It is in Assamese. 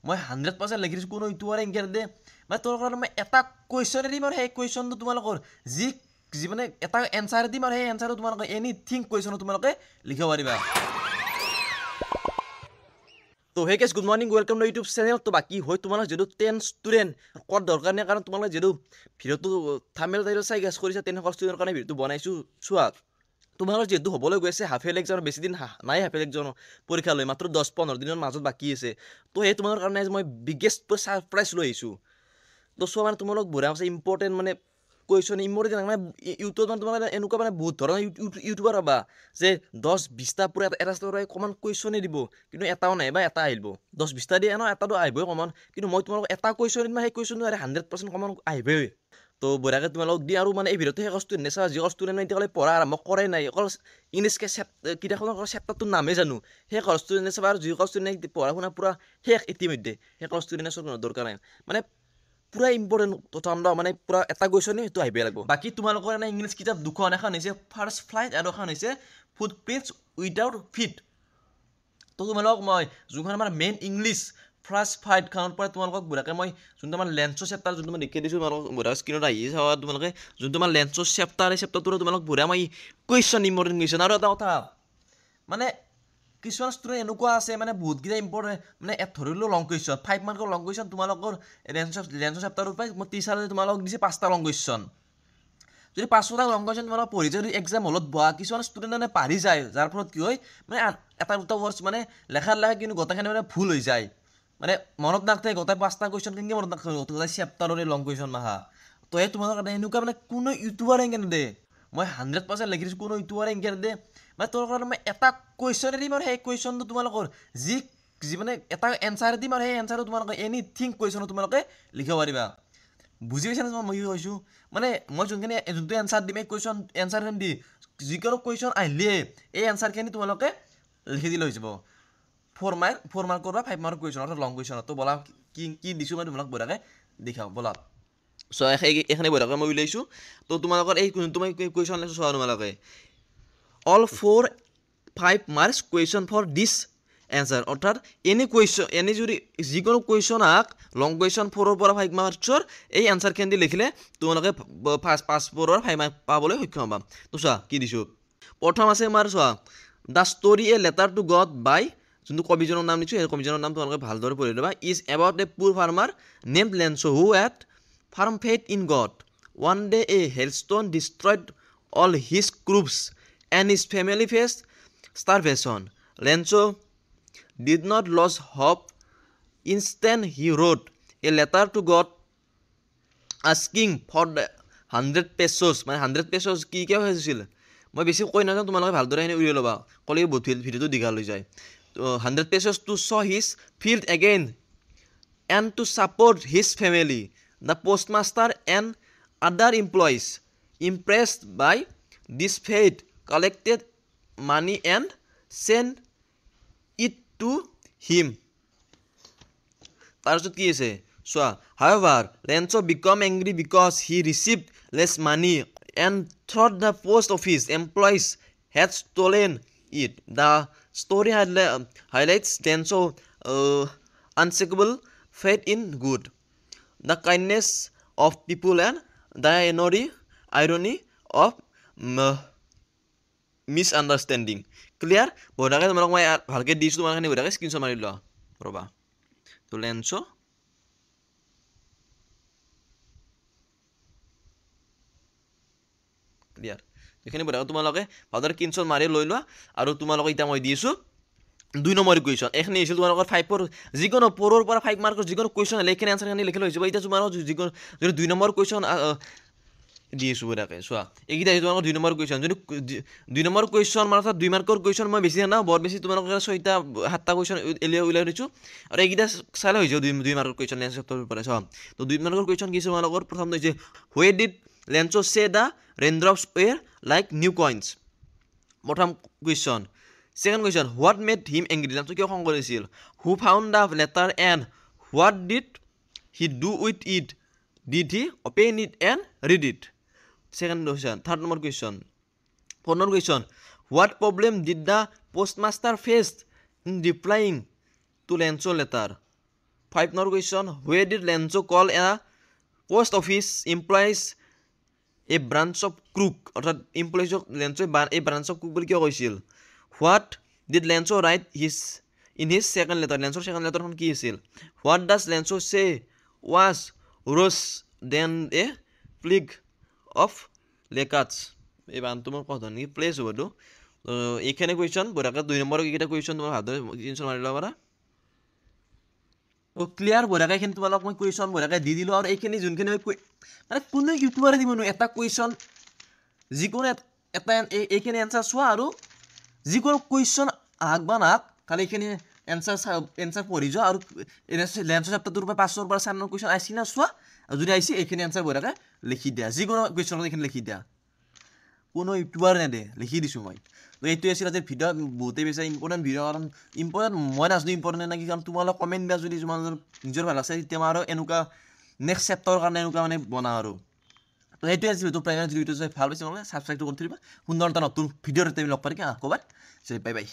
মই 100% লিখি দিছোঁ কোনো ইটো আৰু এংকেল দে মানে তোৰ কাৰণে মই এটা কুৱেশ্যনে দিম আৰু সেই কুৱেশ্যনটো তোমালোকৰ যি মানে এটা এনচাৰ দিম আৰু সেই এনচাৰটো তোমালোকে এনিথিং কুৱেশ্যনত তোমালোকে লিখিব পাৰিবা তো hey guys good morning welcome to YouTube channel তো বাকী হয় তোমালোক যিটো 10 ষ্টুডেণ্ট ক'ত দৰকাৰ নাই কাৰণ তোমালোকে যিটো ভিডিঅ'টো থাম্বনেল টাইটেল চাই গেছ কৰিছা 10 ষ্টুডেণ্টৰ কাৰণে ভিডিঅ'টো বনাইছোঁ চোৱা তোমালোকৰ যিহেতু হ'বলৈ গৈছে হাফ ইয়াৰ এক্সাম বেছি দিন নাই হাফ ইয়াৰ এক্সাম পৰীক্ষা লৈ মাত্ৰ 10-15 দিনৰ মাজত বাকী আছে তো সেই তোমালোকৰ কাৰণে মই বিগেষ্ট ছাৰপ্ৰাইজ লৈ আহিছোঁ তো চোৱা মানে তোমালোক বুঢ়া আছে ইম্পৰ্টেণ্ট মানে কুৱেশ্যন ইম্পৰ্টেণ্ট মানে ইউটিউবত মানে তোমালোকে এনেকুৱা মানে বহুত ধৰণৰ ইউটিউবাৰ পাবা যে 10-20টা পূৰা এটা কমন কুৱেশ্যনেই দিব কিন্তু এটাও নাই বা এটা আহিব 10-20টা দিয়ে এটাতো আহিবই কমন কিন্তু মই তোমালোকক এটা কুৱেশ্যন দিম সেই কুৱেশ্যনটো 100% কমন আহিবই তো বঢ়িয়াকৈ তোমালোক দি আৰু মানে এই ভিডিঅ'টো সেই ষ্টুডেণ্টে চাবা যি ষ্টুডেণ্টে এতিয়ালৈ পঢ়া আৰম্ভ কৰাই নাই অকল ইংলিছকৈ কিতাপখনৰ চেপ্টাৰটোৰ নামেই জানো সেই ষ্টুডেণ্টে চাবা আৰু যি ষ্টুডেণ্টে পঢ়া শুনা পূৰা শেষ ইতিমধ্যে সেই ষ্টুডেণ্টে চব দৰকাৰ নাই মানে পুৰা ইম্পৰ্টেণ্ট প্ৰথম মানে পুৰা এটা কুৱেশ্যনে সেইটো আহিব লাগিব বাকী তোমালোকৰ কাৰণে ইংলিছ কিতাপ দুখন এখন হৈছে ফাৰ্ষ্ট ফ্লাইট আৰু এখন হৈছে ফুটপ্ৰিণ্টছ উইদাউট ফিট তো তোমালোকক মই যোনখন আমাৰ মেইন ইংলিছ ফাৰ্ষ্ট ফ্লাইটখনৰ পৰা তোমালোকক বুঢ়াকৈ মই যোনটো আমাৰ লেন্সৰ চেপ্টাৰ যোনটো মই দেখি দিছোঁ তোমালোকক বুঢ়া স্ক্ৰীণত আহি চাবা তোমালোকে যোনটো আমাৰ লেন্সৰ চেপ্টাৰ এই চেপ্টাৰটো তোমালোক বুঢ়া মই কুৱেশ্যন ইম্পৰ্টেণ্ট কুৱেশ্যন আৰু এটা কথা মানে কিছুমান ষ্টুডেণ্ট এনেকুৱা আছে মানে বহুতকেইটা ইম্পৰ্টেণ্ট মানে ধৰিলোঁ লং কুৱেশ্যন 5 মাৰ্কৰ লং কুৱেশ্যন তোমালোকৰ লেন্সৰ চেপ্টাৰৰ পৰাই মই টিচাৰে তোমালোকক দিছে 5টা লং কুৱেশ্যন যদি 5টা লং কুৱেশ্যন তোমালোক পঢ়ি যদি এক্সাম হলত বহা কিছুমান ষ্টুডেণ্ট মানে পাহৰি যায় যাৰ ফলত কি হয় মানে এটা দুটা ৱৰ্ডছ মানে লেখাত লেখা কিন্তু গোটেইখিনি মানে ভুল হৈ যায় মানে মনত নাথাকে গোটেই 5টা কুৱেশ্যন কেনেকৈ মনত নাথাকে গোটেই চেপ্টাৰৰে লং কুৱেশ্যন মাহা তো সেই তোমালোকৰ কাৰণে এনেকুৱা মানে কোনো ইউটিউবাৰে এংকেল দে মই 100% লিখি দিছোঁ কোনো ইউটিউবাৰে এংকেল দে মানে তোৰ কাৰণে মই এটা কুৱেশ্যনে দিম আৰু সেই কুৱেশ্যনটো তোমালোকৰ যি মানে এটা এনচাৰ দিম আৰু সেই এনচাৰটো তোমালোকে এনিথিং কুৱেশ্যনত তোমালোকে লিখিব পাৰিবা বুজি পাইছা না মই কি কৈছোঁ মানে মই যোনটো এনচাৰ দিম এই কুৱেশ্যন এনচাৰখিনি দি যিকোনো কুৱেশ্যন আহিলে এই এনচাৰখিনি তোমালোকে লিখি দিলে হৈ যাব 4 মাৰ্কৰ বা 5 মাৰ্কৰ কুৱেশ্যন অৰ্থাৎ লং কুৱেশ্যনত তো বলা কি দিছোঁ মই তোমালোক বঢ়াকৈ দেখাওঁ বলা চ' এইখিনি বঢ়াকৈ মই উলিয়াইছোঁ তো তোমালোকৰ এই যোনটো মই কুৱেশ্যন লৈছোঁ চোৱা তোমালোকে all 4-5 marks question for this answer অৰ্থাৎ এনি কুৱেশ্যন এনি যদি যিকোনো কুৱেশ্যন আহক লং কুৱেশ্যন 4ৰ পৰা 5 মাৰ্কছৰ এই এনচাৰখিনি দি লিখিলে তোমালোকে 5-4ৰ 5 মাৰ্ক পাবলৈ সক্ষম হ'বা তো চোৱা কি দিছোঁ প্ৰথম আছে আমাৰ চোৱা the story a letter to God by যোনটো কবিজনৰ নাম দিছোঁ সেই কবিজনৰ নাম তোমালোকে ভালদৰে পঢ়ি ল'বা is about a poor farmer name Lencho who at firm faith in God one day a hailstorm destroyed all his crops and his family faced starvation. Lenzo did not lose hope. Instead, he wrote a letter to God asking for 100 pesos. মানে 100 pesos কি হৈছিল মই বেছি কৈ নাজানো তোমালোকে ভালদৰে এনে উলিয়াই ল'বা ক'লে বহুত ভিডিঅ'টো দীঘল হৈ যায় তো 100 pesos to sow his field again and to support his family. The postmaster and other employees impressed by this faith collected money and sent it to him. তাৰপিছত কি আছে চোৱা however Lenzo became angry because he received less money and thought the post office employees had stolen it. The story highlights Lenzo's unshakable faith in good, the kindness of people and the irony of misunderstanding clear বঢ়াকৈ তোমালোক মই ভালকৈ দিছোঁ তোমালোকে বঢ়াকৈ স্ক্ৰীনশ্বট মাৰি লোৱা ৰ'বা তো লেন্সো ক্লিয়াৰ এইখিনি বঢ়াকৈ তোমালোকে ভালদৰে স্ক্ৰীনশ্বট মাৰি লৈ লোৱা আৰু তোমালোকে এতিয়া মই দিছোঁ 2 নম্বৰ কুৱেশ্যন এইখিনি আহিছিল তোমালোকৰ 5ৰ যিকোনো 4ৰ পৰা 5 মাৰ্কৰ যিকোনো কুৱেশ্যন আহিলে এইখিনি এনচাৰখিনি লিখিলে হৈ যাব এতিয়া তোমালোকৰ যিকোনো যদি 2 নম্বৰ কুৱেশ্যন দিছোঁ বঢ়াকৈ চোৱা এইকেইটা আহিছে তোমালোকৰ 2 নম্বৰ কুৱেশ্যন যদি 2 নম্বৰ কুৱেশ্যন মানে অৰ্থাৎ 2 মাৰ্কৰ কুৱেশ্যন মই বেছি জানো বৰ বেছি তোমালোকৰ 6-7টা কুৱেশ্যন উলিয়াই দিছোঁ আৰু এইকেইটা চালে হৈ যাব 2 মাৰ্কৰ কুৱেশ্যন লেন্স চেপ্টাৰৰ পৰা চোৱা তো 2 মাৰ্কৰ কুৱেশ্যন কি তোমালোকৰ প্ৰথম হৈছে হুৱে did Lencho say the raindrops were like new coins প্ৰথম question second question what made him angry Lencho কিয় খং কৰিছিল who found the letter and what did he do with it did he open it and read it Second question, third number question. Fourth number question. What problem did the postmaster face in replying to Lenzo letter? 5 number question where did Lenzo call a post office employees a branch of crook অৰ্থাৎ এমপ্লয়িজক লেঞ্চই এই ব্ৰাঞ্চ অফ ক্ৰুক বুলি কিয় কৈছিল what did Lenzo write in his second letter লেঞ্চৰ second letterখন কি আছিল what does Lenzo say was worse than a plague of লেকাটছ এই বানটো মোৰ কথা নেকি প্লেচ হ'ব তো এইখানে কুৱেশ্যন বঢ়াকে 2 নম্বৰ এইকেইটা কুৱেশ্যন তোমাৰ হাতত স্ক্ৰীনশ্বট মাৰি ল'ব পাৰা ও ক্লিয়াৰ বঢ়াকে এইখিনি তোমালোক মই কুৱেশ্যন বঢ়াকে দি দিলোঁ আৰু এইখিনি যোনখিনি মানে কোনো ইউটিউবাৰে দিব নোৱাৰে এটা কুৱেশ্যন যিকোনো এটা এইখিনি এনচাৰ চোৱা আৰু যিকোনো কুৱেশ্যন আহক বা নাহক খালি এইখিনি এনচাৰ পঢ়ি যোৱা আৰু লেঞ্চৰ চেপ্টাৰটোৰ পৰা 5 পৰা 4 নম্বৰ কুৱেশ্যন আহিছে না চোৱা আৰু যদি আহিছে এইখিনি এনচাৰ বঢ়াকে লিখি দিয়া যিকোনো কুৱেশ্যনত এইখিনি লিখি দিয়া কোনো ইউটিউবাৰ নেদে লিখি দিছোঁ মই তো এইটোৱে আছিল আজিৰ ভিডিঅ' বহুতেই বেছি ইম্পৰ্টেণ্ট ভিডিঅ' কাৰণ ইম্পৰ্টেণ্ট মই নাজানো ইম্পৰ্টেণ্ট নেকি কাৰণ তোমালোক কমেণ্ট দিয়া যদি তোমালোকৰ নিজৰ ভাল আছে তেতিয়া মই আৰু এনেকুৱা নেক্সট চেপ্টাৰৰ কাৰণে এনেকুৱা মানে বনাওঁ আৰু তো সেইটোৱে আছিল ভিডিঅ' প্ৰাইমাৰী ভিডিঅ'টো চাই ভাল পাইছে নহ'লে ছাবস্ক্ৰাইবটো কৰি থৈ দিবা সুন্দৰ এটা নতুন ভিডিঅ'ৰ এটা লগ পাৰি ক'ৰবাত বাই বাই